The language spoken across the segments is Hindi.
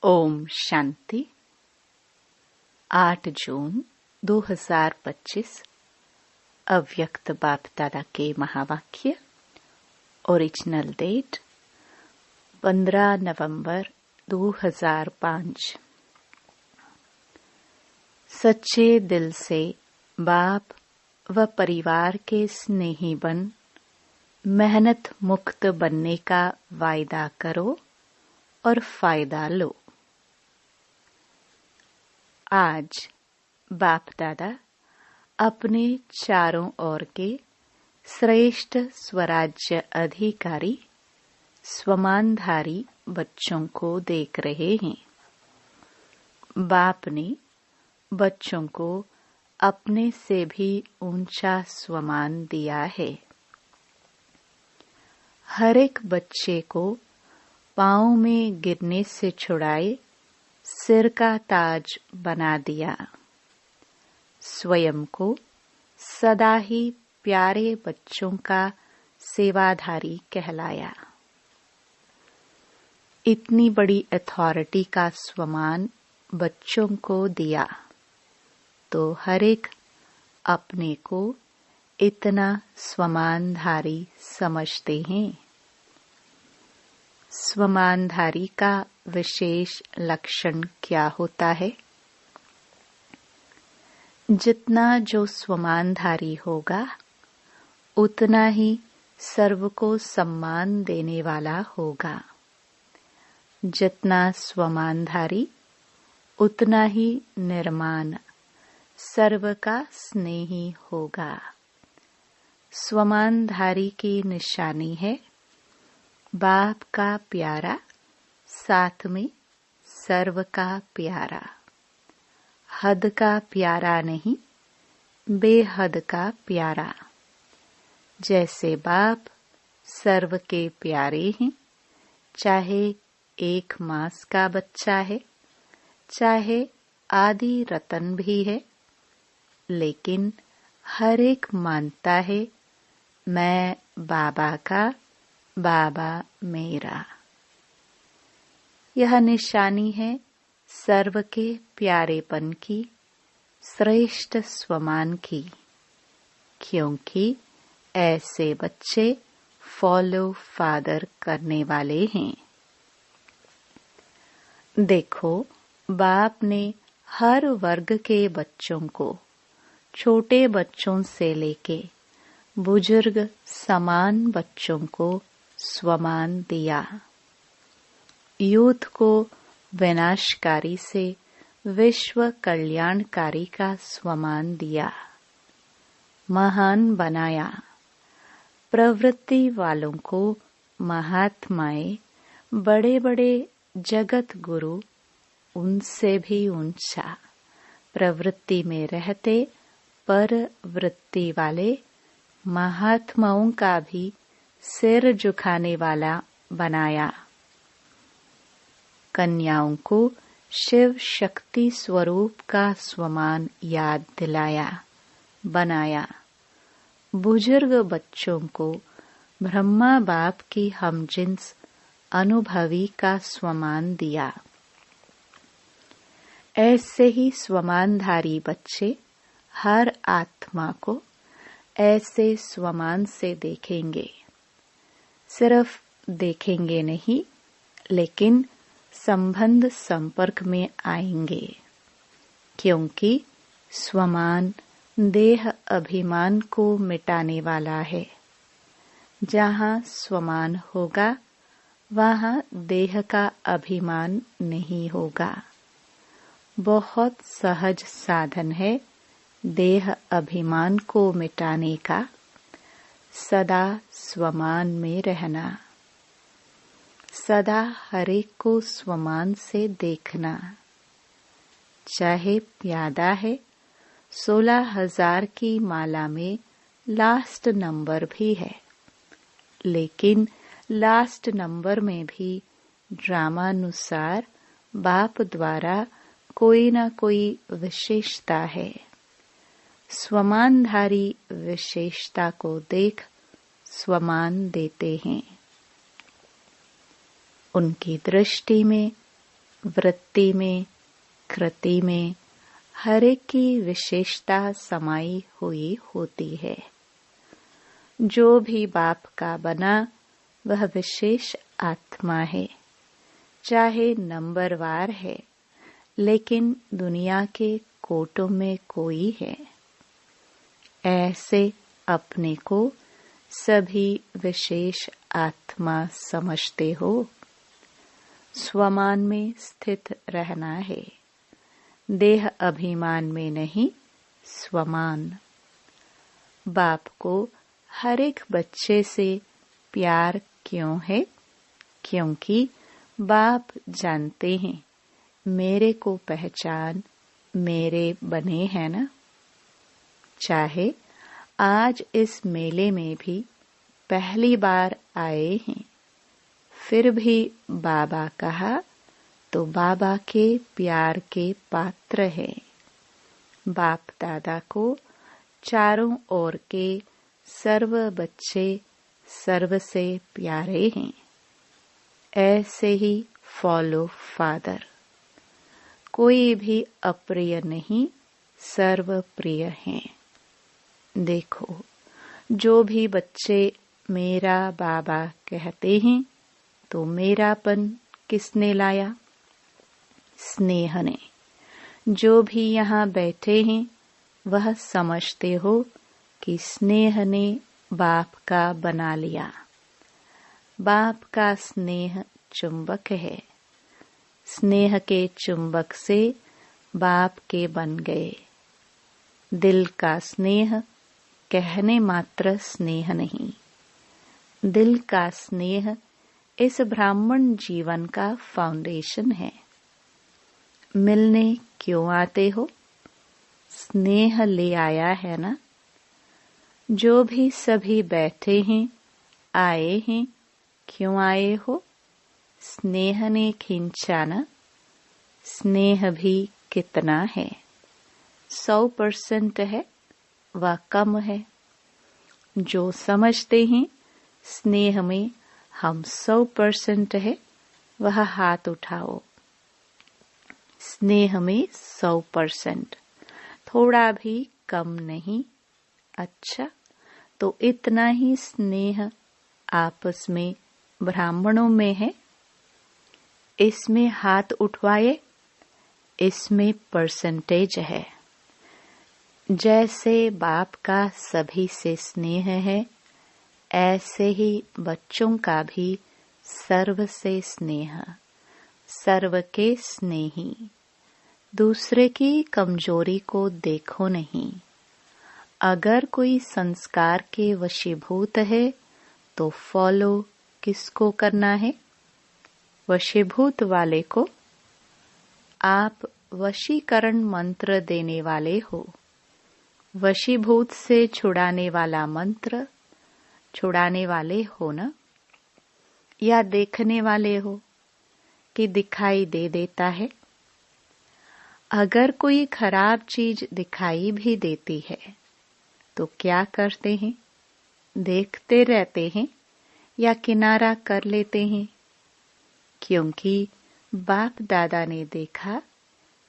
ओम शांति। 8 जून 2025 अव्यक्त बाप दादा के महावाक्य। ओरिजिनल डेट 15 नवंबर 2005। सच्चे दिल से बाप व परिवार के स्नेही बन मेहनत मुक्त बनने का वायदा करो और फायदा लो। आज बाप दादा अपने चारों ओर के श्रेष्ठ स्वराज्य अधिकारी स्वमानधारी बच्चों को देख रहे हैं। बाप ने बच्चों को अपने से भी ऊंचा स्वमान दिया है। हर एक बच्चे को पांव में गिरने से छुड़ाए सिर का ताज बना दिया। स्वयं को सदा ही प्यारे बच्चों का सेवाधारी कहलाया। इतनी बड़ी अथॉरिटी का स्वमान बच्चों को दिया तो हर एक अपने को इतना स्वमानधारी समझते हैं। स्वमानधारी का विशेष लक्षण क्या होता है? जितना जो स्वमानधारी होगा उतना ही सर्व को सम्मान देने वाला होगा। जितना स्वमानधारी उतना ही निर्माण सर्व का स्नेही होगा। स्वमानधारी की निशानी है बाप का प्यारा, साथ में सर्व का प्यारा। हद का प्यारा नहीं, बेहद का प्यारा। जैसे बाप सर्व के प्यारे हैं, चाहे 1 मास का बच्चा है, चाहे आदि रतन भी है, लेकिन हर एक मानता है मैं बाबा का, बाबा मेरा। यह निशानी है सर्व के प्यारेपन की, श्रेष्ठ स्वमान की, क्योंकि ऐसे बच्चे फॉलो फादर करने वाले हैं। देखो, बाप ने हर वर्ग के बच्चों को, छोटे बच्चों से लेके बुजुर्ग समान बच्चों को स्वमान दिया। यूथ को विनाशकारी से विश्व कल्याणकारी का स्वमान दिया, महान बनाया। प्रवृत्ति वालों को महात्माएं, बड़े बड़े जगत गुरु उनसे भी ऊंचा, प्रवृत्ति में रहते पर वृत्ति वाले महात्माओं का भी सिर झुकाने वाला बनाया। कन्याओं को शिव शक्ति स्वरूप का स्वमान याद दिलाया, बनाया। बुजुर्ग बच्चों को ब्रह्मा बाप की हमजिन्स अनुभवी का स्वमान दिया। ऐसे ही स्वमानधारी बच्चे हर आत्मा को ऐसे स्वमान से देखेंगे। सिर्फ देखेंगे नहीं, लेकिन संबंध संपर्क में आएंगे, क्योंकि स्वमान देह अभिमान को मिटाने वाला है। जहाँ स्वमान होगा वहाँ देह का अभिमान नहीं होगा। बहुत सहज साधन है देह अभिमान को मिटाने का, सदा स्वमान में रहना, सदा हरेक को स्वमान से देखना। चाहे प्यादा है, 16,000 की माला में लास्ट नंबर भी है, लेकिन लास्ट नंबर में भी ड्रामानुसार बाप द्वारा कोई न कोई विशेषता है। स्वमानधारी विशेषता को देख स्वमान देते हैं। उनकी दृष्टि में वृत्ति में, कृति में हर एक की विशेषता समाई हुई होती है। जो भी बाप का बना वह विशेष आत्मा है, चाहे नंबरवार है, लेकिन दुनिया के कोटों में कोई है। ऐसे अपने को सभी विशेष आत्मा समझते हो। स्वमान में स्थित रहना है, देह अभिमान में नहीं, स्वमान। बाप को हर एक बच्चे से प्यार क्यों है? क्योंकि बाप जानते हैं मेरे को पहचान मेरे बने हैं ना। चाहे आज इस मेले में भी पहली बार आए हैं, फिर भी बाबा कहा तो बाबा के प्यार के पात्र है। बाप दादा को चारों ओर के सर्व बच्चे सर्व से प्यारे हैं। ऐसे ही फॉलो फादर। कोई भी अप्रिय नहीं, सर्व प्रिय हैं। देखो, जो भी बच्चे मेरा बाबा कहते हैं तो मेरापन किसने लाया? स्नेह ने। जो भी यहाँ बैठे हैं वह समझते हो कि स्नेह ने बाप का बना लिया। बाप का स्नेह चुंबक है। स्नेह के चुंबक से बाप के बन गए। दिल का स्नेह कहने मात्र स्नेह नहीं, दिल का स्नेह इस ब्राह्मण जीवन का फाउंडेशन है। मिलने क्यों आते हो? स्नेह ले आया है ना। जो भी सभी बैठे हैं, आए हैं, क्यों आए हो? स्नेह ने खींचा ना। स्नेह भी कितना है? 100% है व कम है। जो समझते हैं स्नेह में हम 100% है, वह हाथ उठाओ। स्नेह में 100%, थोड़ा भी कम नहीं। अच्छा, तो इतना ही स्नेह आपस में ब्राह्मणों में है। इसमें हाथ उठवाए, इसमें परसेंटेज है। जैसे बाप का सभी से स्नेह है, ऐसे ही बच्चों का भी सर्व से स्नेह। सर्व के स्नेही। दूसरे की कमजोरी को देखो नहीं। अगर कोई संस्कार के वशीभूत है तो फॉलो किसको करना है? वशीभूत वाले को। आप वशीकरण मंत्र देने वाले हो। वशीभूत से छुड़ाने वाला मंत्र छुड़ाने वाले हो ना? या देखने वाले हो कि दिखाई दे देता है? अगर कोई खराब चीज दिखाई भी देती है तो क्या करते हैं? देखते रहते हैं या किनारा कर लेते हैं? क्योंकि बाप दादा ने देखा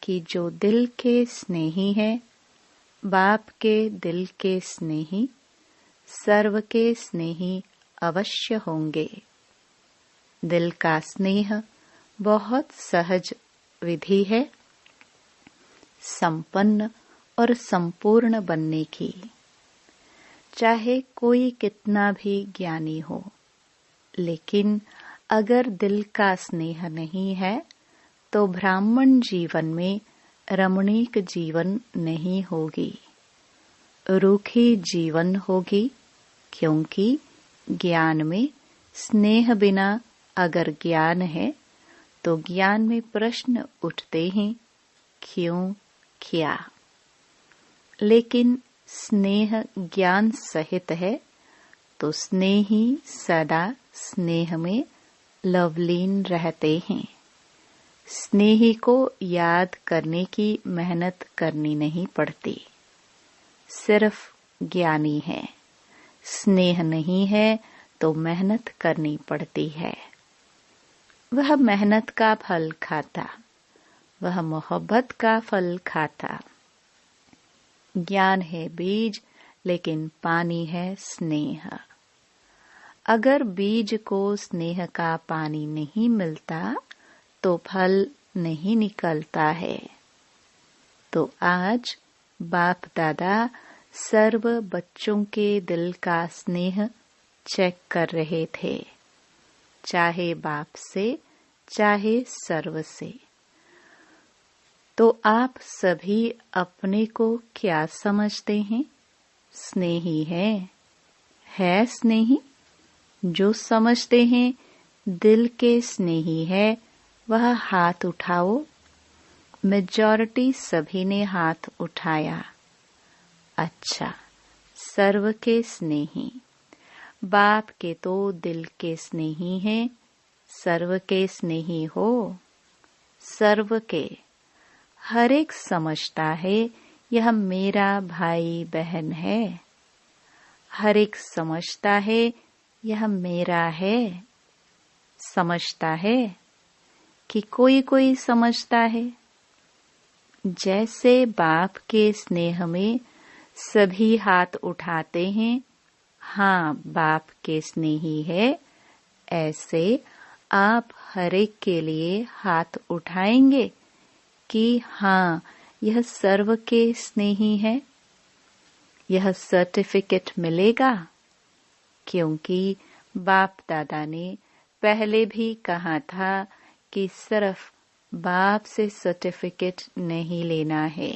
कि जो दिल के स्नेही है, बाप के दिल के स्नेही सर्व के स्नेही अवश्य होंगे। दिल का स्नेह बहुत सहज विधि है संपन्न और संपूर्ण बनने की। चाहे कोई कितना भी ज्ञानी हो, लेकिन अगर दिल का स्नेह नहीं है तो ब्राह्मण जीवन में रमणीक जीवन नहीं होगी, रूखी जीवन होगी। क्योंकि ज्ञान में स्नेह बिना अगर ज्ञान है तो ज्ञान में प्रश्न उठते हैं, क्यों, क्या। लेकिन स्नेह ज्ञान सहित है तो स्नेही सदा स्नेह में लवलीन रहते हैं। स्नेही को याद करने की मेहनत करनी नहीं पड़ती, सिर्फ ज्ञानी है। स्नेह नहीं है तो मेहनत करनी पड़ती है। वह मेहनत का फल खाता, वह मोहब्बत का फल खाता। ज्ञान है बीज, लेकिन पानी है स्नेह। अगर बीज को स्नेह का पानी नहीं मिलता तो फल नहीं निकलता है। तो आज बाप दादा सर्व बच्चों के दिल का स्नेह चेक कर रहे थे, चाहे बाप से चाहे सर्व से। तो आप सभी अपने को क्या समझते हैं? स्नेही है स्नेही? जो समझते हैं दिल के स्नेही है वह हाथ उठाओ। मेजॉरिटी सभी ने हाथ उठाया। अच्छा, सर्व के स्नेही। बाप के तो दिल के स्नेही हैं, सर्व के स्नेही हो। सर्व के, हर एक समझता है यह मेरा भाई बहन है। हर एक समझता है यह मेरा है। समझता है कि कोई कोई समझता है। जैसे बाप के स्नेह में सभी हाथ उठाते हैं, हाँ बाप के स्नेही है, ऐसे आप हर एक के लिए हाथ उठाएंगे कि हाँ यह सर्व के स्नेही है। यह सर्टिफिकेट मिलेगा, क्योंकि बाप दादा ने पहले भी कहा था कि सिर्फ बाप से सर्टिफिकेट नहीं लेना है,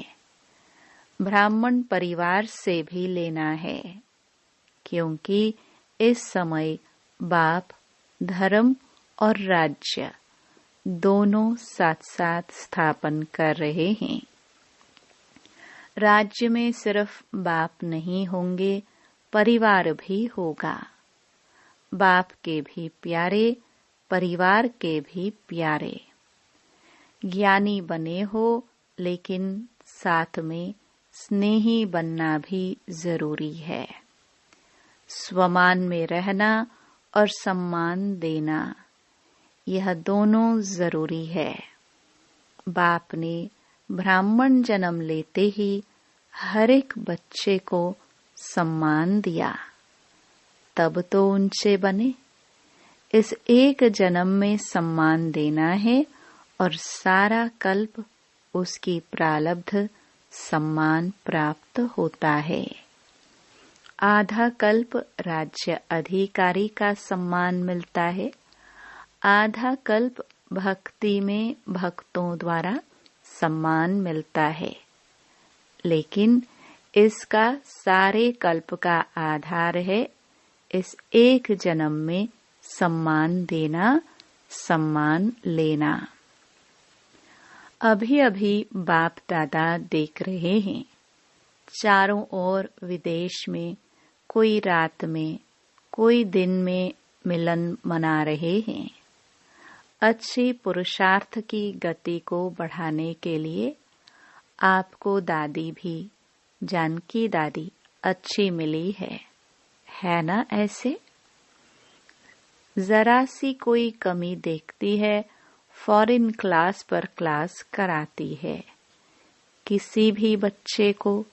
ब्राह्मण परिवार से भी लेना है, क्योंकि इस समय बाप धर्म और राज्य दोनों साथ साथ स्थापन कर रहे हैं। राज्य में सिर्फ बाप नहीं होंगे, परिवार भी होगा। बाप के भी प्यारे, परिवार के भी प्यारे। ज्ञानी बने हो, लेकिन साथ में स्नेही बनना भी जरूरी है। स्वमान में रहना और सम्मान देना, यह दोनों जरूरी है। बाप ने ब्राह्मण जन्म लेते ही हर एक बच्चे को सम्मान दिया, तब तो ऊंचे बने। इस एक जन्म में सम्मान देना है और सारा कल्प उसकी प्रारब्ध सम्मान प्राप्त होता है। आधा कल्प राज्य अधिकारी का सम्मान मिलता है, आधा कल्प भक्ति में भक्तों द्वारा सम्मान मिलता है। लेकिन इसका सारे कल्प का आधार है इस एक जन्म में सम्मान देना, सम्मान लेना। अभी अभी बाप दादा देख रहे हैं, चारों ओर विदेश में कोई रात में कोई दिन में मिलन मना रहे हैं। अच्छे पुरुषार्थ की गति को बढ़ाने के लिए आपको दादी भी, जानकी दादी अच्छी मिली है ना? ऐसे जरा सी कोई कमी देखती है, फॉरेन क्लास पर क्लास कराती है। किसी भी बच्चे को,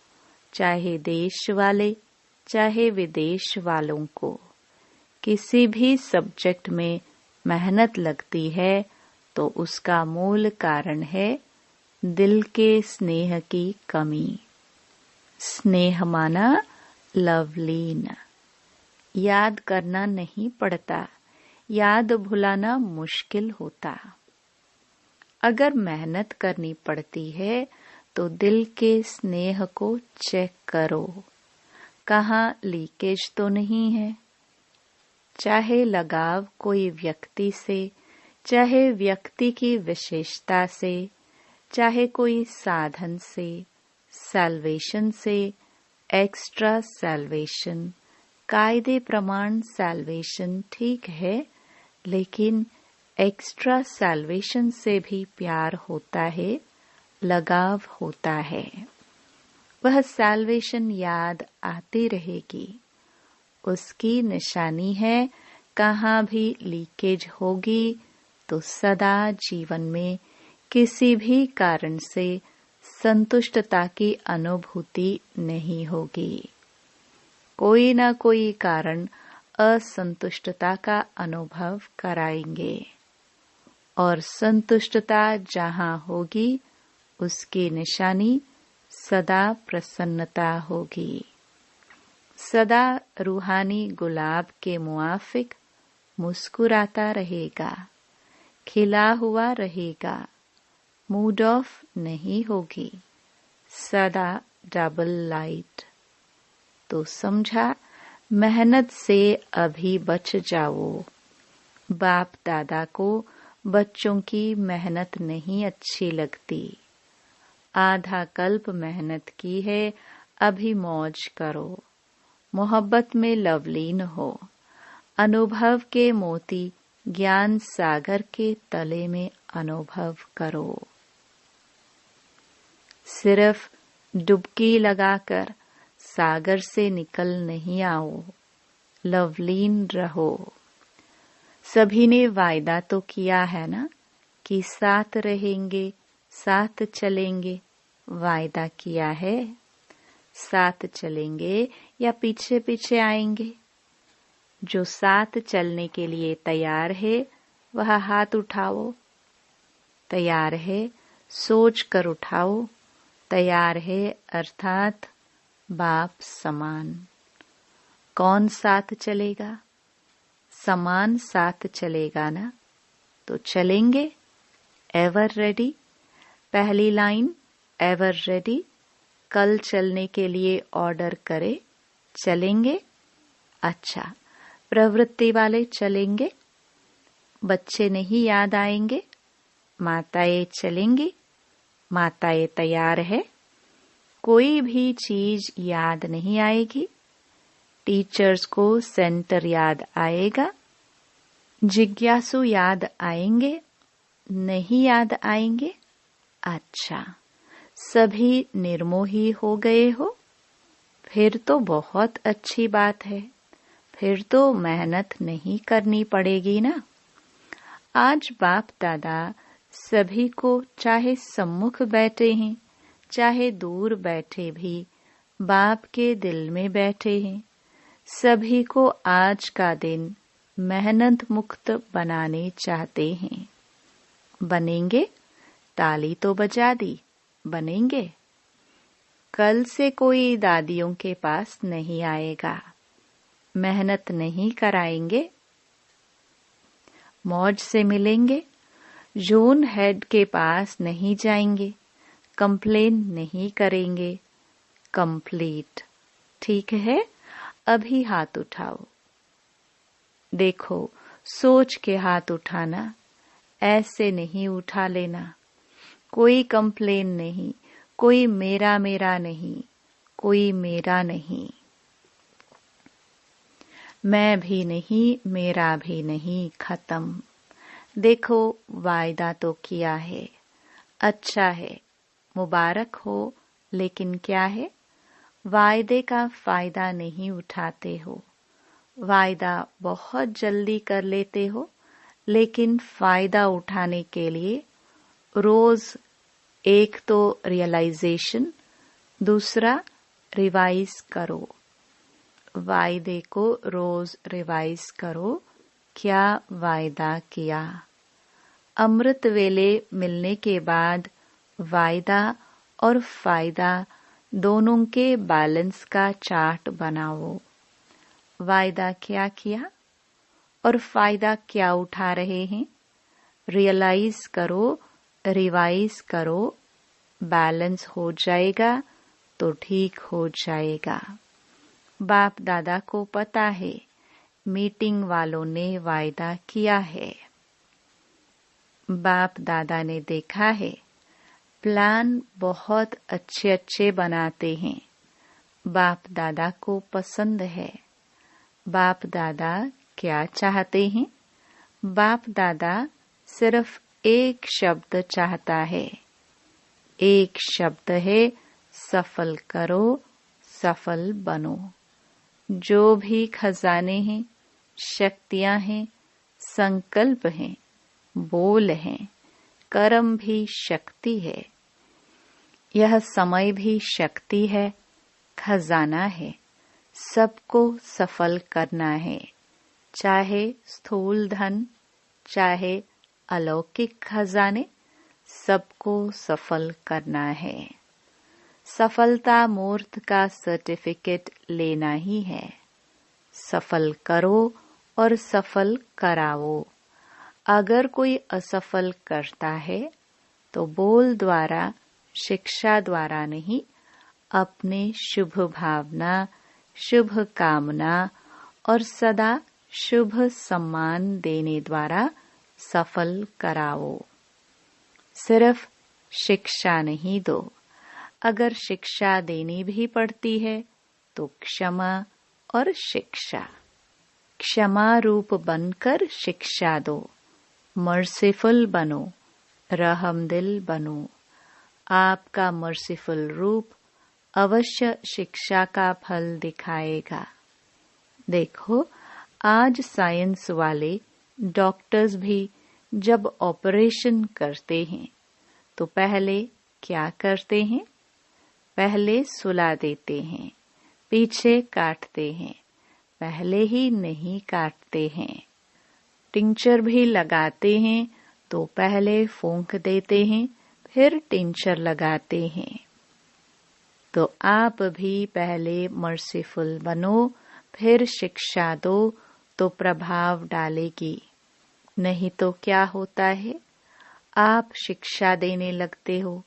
चाहे देश वाले चाहे विदेश वालों को, किसी भी सब्जेक्ट में मेहनत लगती है तो उसका मूल कारण है दिल के स्नेह की कमी। स्नेह माना लवलीन। याद करना नहीं पड़ता, याद भुलाना मुश्किल होता। अगर मेहनत करनी पड़ती है तो दिल के स्नेह को चेक करो, कहाँ लीकेज तो नहीं है। चाहे लगाव कोई व्यक्ति से, चाहे व्यक्ति की विशेषता से, चाहे कोई साधन से, सैल्वेशन से, एक्स्ट्रा सैल्वेशन, कायदे प्रमाण सैल्वेशन ठीक है, लेकिन एक्स्ट्रा सैल्वेशन से भी प्यार होता है, लगाव होता है। वह सैल्वेशन याद आती रहेगी। उसकी निशानी है, कहाँ भी लीकेज होगी तो सदा जीवन में किसी भी कारण से संतुष्टता की अनुभूति नहीं होगी। कोई न कोई कारण असंतुष्टता का अनुभव कराएंगे, और संतुष्टता जहाँ होगी उसकी निशानी सदा प्रसन्नता होगी। सदा रूहानी गुलाब के मुआफिक मुस्कुराता रहेगा, खिला हुआ रहेगा, मूड ऑफ नहीं होगी, सदा डबल लाइट। तो समझा, मेहनत से अभी बच जाओ। बाप दादा को बच्चों की मेहनत नहीं अच्छी लगती। आधा कल्प मेहनत की है, अभी मौज करो, मोहब्बत में लवलीन हो, अनुभव के मोती ज्ञान सागर के तले में अनुभव करो। सिर्फ डुबकी लगाकर सागर से निकल नहीं आओ, लवलीन रहो। सभी ने वायदा तो किया है ना कि साथ रहेंगे, साथ चलेंगे। वायदा किया है, साथ चलेंगे या पीछे पीछे आएंगे? जो साथ चलने के लिए तैयार है वह हाथ उठाओ। तैयार है सोच कर उठाओ। तैयार है अर्थात बाप समान। कौन साथ चलेगा? समान साथ चलेगा ना, तो चलेंगे। Ever ready. पहली लाइन एवर रेडी। कल चलने के लिए ऑर्डर करे, चलेंगे। अच्छा, प्रवृत्ति वाले चलेंगे, बच्चे नहीं याद आएंगे। माताएं चलेंगी, माताएं तैयार है। कोई भी चीज याद नहीं आएगी। टीचर्स को सेंटर याद आएगा। जिज्ञासु याद आएंगे, नहीं याद आएंगे। अच्छा, सभी निर्मोही हो गए हो, फिर तो बहुत अच्छी बात है। फिर तो मेहनत नहीं करनी पड़ेगी ना। आज बाप दादा सभी को, चाहे सम्मुख बैठे हैं चाहे दूर बैठे भी, बाप के दिल में बैठे हैं। सभी को आज का दिन मेहनत मुक्त बनाने चाहते हैं। बनेंगे? ताली तो बजा दी, बनेंगे। कल से कोई दादियों के पास नहीं आएगा, मेहनत नहीं कराएंगे। मौज से मिलेंगे। जोन हेड के पास नहीं जाएंगे, कंप्लेन नहीं करेंगे। कंप्लीट। ठीक है, अभी हाथ उठाओ। देखो, सोच के हाथ उठाना, ऐसे नहीं उठा लेना। कोई कंप्लेन नहीं, कोई मेरा मेरा नहीं, कोई मेरा नहीं। मैं भी नहीं, मेरा भी नहीं, खत्म। देखो, वायदा तो किया है, अच्छा है, मुबारक हो। लेकिन क्या है? वायदे का फायदा नहीं उठाते हो। वायदा बहुत जल्दी कर लेते हो, लेकिन फायदा उठाने के लिए रोज एक तो रियलाइजेशन, दूसरा रिवाइज करो। वायदे को रोज रिवाइज करो। क्या वायदा किया? अमृत वेले मिलने के बाद वायदा और फायदा दोनों के बैलेंस का चार्ट बनाओ। वायदा क्या किया और फायदा क्या उठा रहे हैं? रियलाइज करो, रिवाइज करो। बैलेंस हो जाएगा तो ठीक हो जाएगा। बाप दादा को पता है, मीटिंग वालों ने वायदा किया है। बाप दादा ने देखा है, प्लान बहुत अच्छे अच्छे बनाते हैं। बाप दादा को पसंद है। बाप दादा क्या चाहते हैं? बाप दादा सिर्फ एक शब्द चाहता है। एक शब्द है, सफल करो, सफल बनो। जो भी खजाने हैं, शक्तियां हैं, संकल्प हैं, बोल हैं, कर्म भी शक्ति है, यह समय भी शक्ति है, खजाना है, सबको सफल करना है, चाहे स्थूल धन, चाहे अलौकिक खजाने, सबको सफल करना है। सफलता मूर्त का सर्टिफिकेट लेना ही है। सफल करो और सफल कराओ। अगर कोई असफल करता है तो बोल द्वारा, शिक्षा द्वारा नहीं, अपने शुभ भावना, शुभ कामना और सदा शुभ सम्मान देने द्वारा सफल कराओ। सिर्फ शिक्षा नहीं दो, अगर शिक्षा देनी भी पड़ती है तो क्षमा और शिक्षा। क्षमा रूप बनकर शिक्षा दो, मर्सीफुल बनो, रहमदिल बनो। आपका मर्सीफुल रूप अवश्य शिक्षा का फल दिखाएगा। देखो, आज साइंस वाले डॉक्टर्स भी जब ऑपरेशन करते हैं तो पहले क्या करते हैं? पहले सुला देते हैं, पीछे काटते हैं, पहले ही नहीं काटते हैं। टिंचर भी लगाते हैं तो पहले फूंक देते हैं, फिर टिंचर लगाते हैं। तो आप भी पहले मर्सीफुल बनो, फिर शिक्षा दो तो प्रभाव डालेगी। नहीं तो क्या होता है, आप शिक्षा देने लगते हो,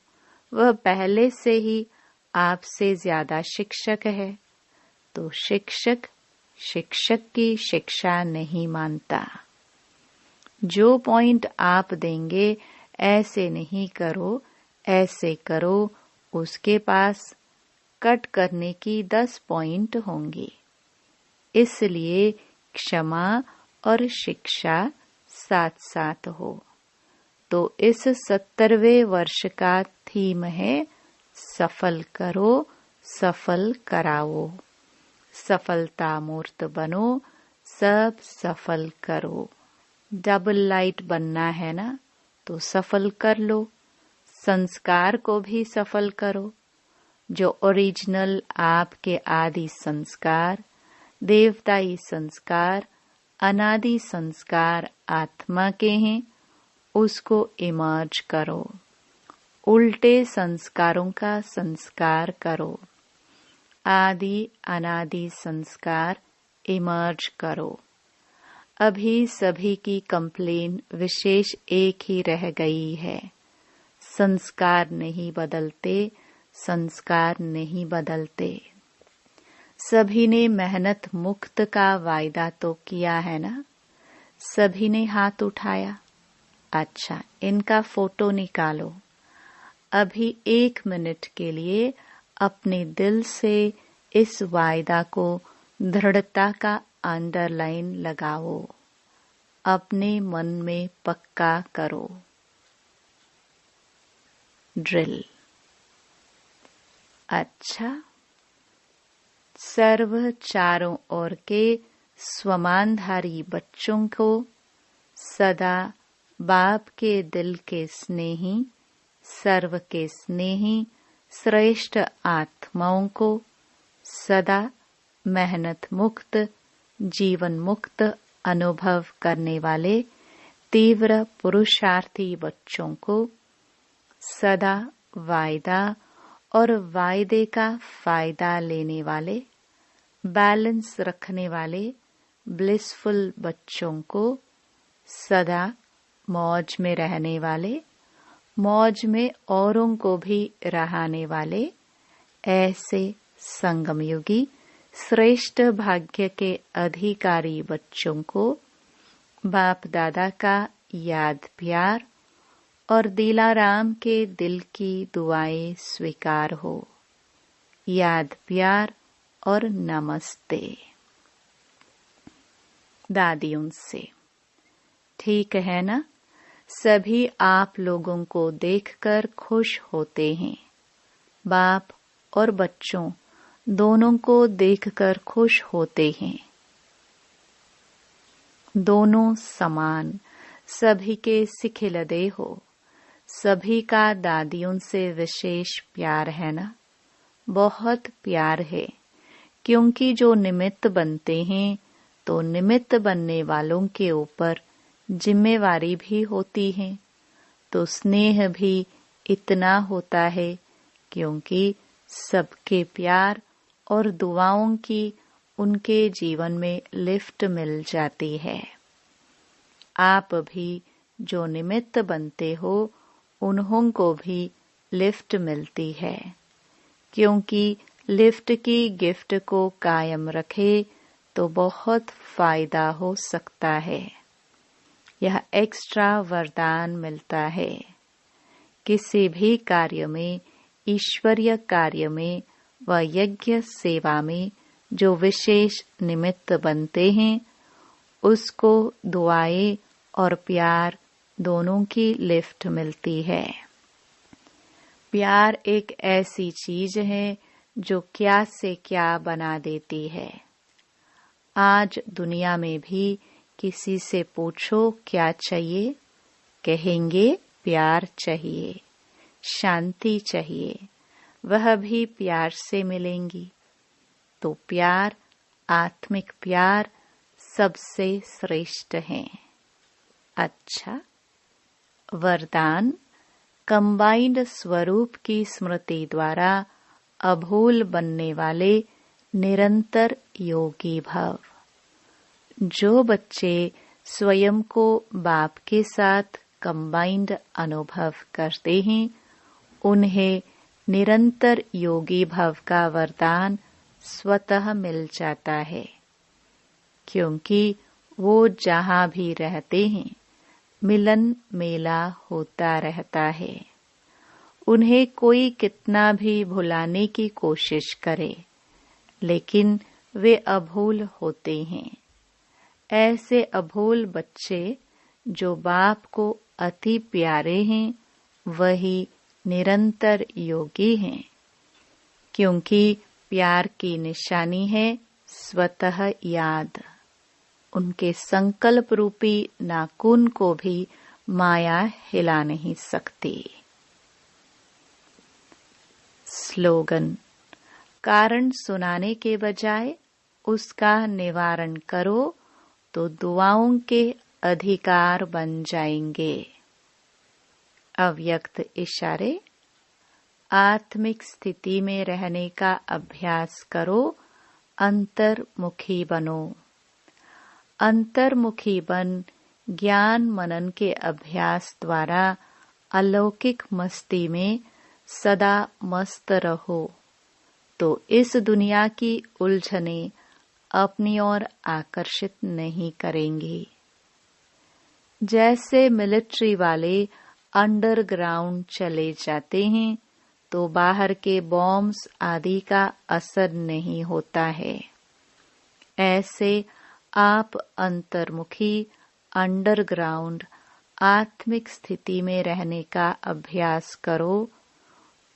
वह पहले से ही आपसे ज्यादा शिक्षक है, तो शिक्षक शिक्षक की शिक्षा नहीं मानता। जो पॉइंट आप देंगे, ऐसे नहीं करो, ऐसे करो, उसके पास कट करने की 10 पॉइंट होंगे। इसलिए क्षमा और शिक्षा साथ साथ हो। तो इस 70वें वर्ष का थीम है, सफल करो, सफल कराओ। सफलता मूर्त बनो, सब सफल करो। डबल लाइट बनना है ना, तो सफल कर लो। संस्कार को भी सफल करो। जो ओरिजिनल आपके आदि संस्कार, देवताई संस्कार, अनादि संस्कार आत्मा के हैं, उसको इमर्ज करो। उल्टे संस्कारों का संस्कार करो। आदि अनादि संस्कार इमर्ज करो। अभी सभी की कंप्लेन विशेष एक ही रह गई है, संस्कार नहीं बदलते, संस्कार नहीं बदलते। सभी ने मेहनत मुक्त का वायदा तो किया है ना? सभी ने हाथ उठाया। अच्छा, इनका फोटो निकालो। अभी 1 मिनट के लिए अपने दिल से इस वायदा को दृढ़ता का अंडरलाइन लगाओ, अपने मन में पक्का करो। ड्रिल। अच्छा, सर्व चारों ओर के स्वमानधारी बच्चों को सदा बाप के दिल के स्नेही, सर्व के स्नेही श्रेष्ठ आत्माओं को सदा मेहनत मुक्त, जीवन मुक्त अनुभव करने वाले तीव्र पुरुषार्थी बच्चों को सदा वायदा और वायदे का फायदा लेने वाले, बैलेंस रखने वाले ब्लिसफुल बच्चों को सदा मौज में रहने वाले, मौज में औरों को भी रहाने वाले ऐसे संगमयुगी श्रेष्ठ भाग्य के अधिकारी बच्चों को बाप दादा का याद प्यार और दिलाराम के दिल की दुआएं स्वीकार हो। याद प्यार और नमस्ते। दादियों से। ठीक है ना? सभी आप लोगों को देखकर खुश होते हैं। बाप और बच्चों दोनों को देखकर खुश होते हैं। दोनों समान, सभी के सिखिलदे हो। सभी का दादियों से विशेष प्यार है ना? बहुत प्यार है, क्योंकि जो निमित्त बनते हैं तो निमित्त बनने वालों के ऊपर जिम्मेवारी भी होती है। तो स्नेह भी इतना होता है, क्योंकि सबके प्यार और दुआओं की उनके जीवन में लिफ्ट मिल जाती है। आप भी जो निमित्त बनते हो उन्हों को भी लिफ्ट मिलती है, क्योंकि लिफ्ट की गिफ्ट को कायम रखे तो बहुत फायदा हो सकता है। यह एक्स्ट्रा वरदान मिलता है। किसी भी कार्य में, ईश्वरीय कार्य में व यज्ञ सेवा में जो विशेष निमित्त बनते हैं, उसको दुआएं और प्यार दोनों की लिफ्ट मिलती है। प्यार एक ऐसी चीज है जो क्या से क्या बना देती है। आज दुनिया में भी किसी से पूछो क्या चाहिए, कहेंगे प्यार चाहिए, शांति चाहिए, वह भी प्यार से मिलेंगी। तो प्यार, आत्मिक प्यार सबसे श्रेष्ठ है। अच्छा, वरदान कंबाइंड स्वरूप की स्मृति द्वारा अभूल बनने वाले निरंतर योगी भव। जो बच्चे स्वयं को बाप के साथ कंबाइंड अनुभव करते हैं, उन्हें निरंतर योगी भव का वरदान स्वतः मिल जाता है, क्योंकि वो जहाँ भी रहते हैं मिलन मेला होता रहता है। उन्हें कोई कितना भी भुलाने की कोशिश करे, लेकिन वे अभूल होते हैं। ऐसे अभूल बच्चे जो बाप को अति प्यारे हैं, वही निरंतर योगी हैं, क्योंकि प्यार की निशानी है स्वतः याद। उनके संकल्प रूपी नाखून को भी माया हिला नहीं सकती। स्लोगन: कारण सुनाने के बजाय उसका निवारण करो तो दुआओं के अधिकार बन जाएंगे। अव्यक्त इशारे: आत्मिक स्थिति में रहने का अभ्यास करो, अंतर्मुखी बनो। अंतर्मुखी बन ज्ञान मनन के अभ्यास द्वारा अलौकिक मस्ती में सदा मस्त रहो, तो इस दुनिया की उलझने अपनी ओर आकर्षित नहीं करेंगी। जैसे मिलिट्री वाले अंडरग्राउंड चले जाते हैं तो बाहर के बॉम्ब्स आदि का असर नहीं होता है, ऐसे आप अंतर्मुखी अंडरग्राउंड आत्मिक स्थिति में रहने का अभ्यास करो,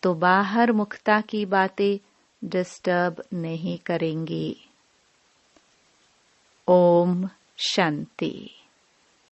तो बाहर मुक्ता की बातें डिस्टर्ब नहीं करेंगी। ओम शांति।